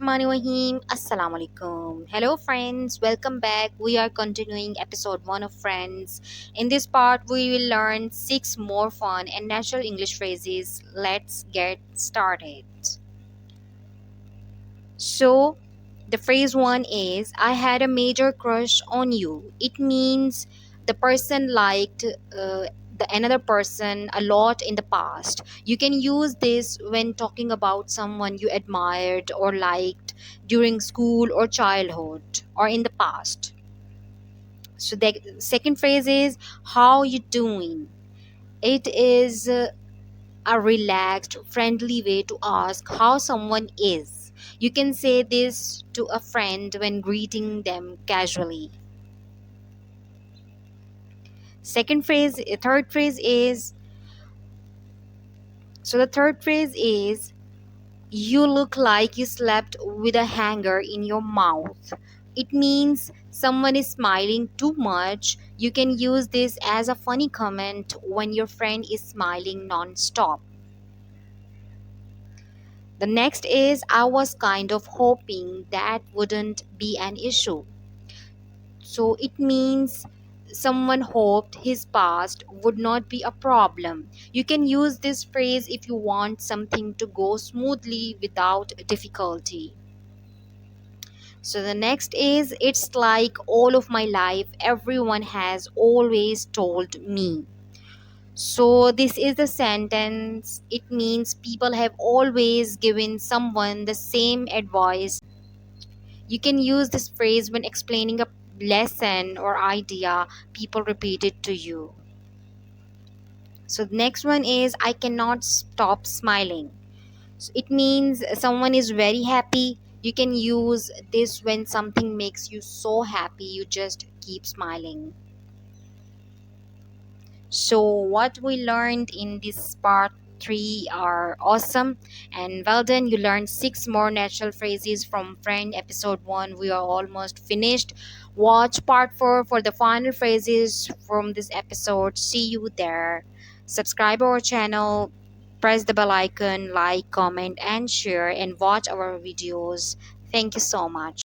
Bismillahirrahmanirrahim. Assalam-o-alaikum. Hello friends, welcome back. We are continuing episode 1 of Friends. In this part, we will learn 6 more fun and natural English phrases. Let's get started. So, the phrase 1 is I had a major crush on you. It means the person liked the another person a lot in the past. You can use this when talking about someone you admired or liked during school or childhood or in the past. So the second phrase is how you doing. It is a relaxed, friendly way to ask how someone is. You can say this to a friend when greeting them casually. Third phrase is the third phrase is you look like you slept with a hanger in your mouth. It means someone is smiling too much. You can use this as a funny comment when your friend is smiling non-stop. The next is I was kind of hoping that wouldn't be an issue. So it means someone hoped his past would not be a problem. You can use this phrase if you want something to go smoothly without difficulty. So the next is it's like all of my life everyone has always told me. So this is the sentence. It means people have always given someone the same advice. You can use this phrase when explaining a lesson or idea people repeated to you. So the next one is I cannot stop smiling. So it means someone is very happy. You can use this when something makes you so happy you just keep smiling. So, what we learned in this part 3 are awesome and well done. You learned 6 more natural phrases from Friend episode 1. We are almost finished. Watch part 4 for the final phrases from this episode. See you there. Subscribe our channel, press the bell icon, like, comment, and share, and watch our videos. Thank you so much.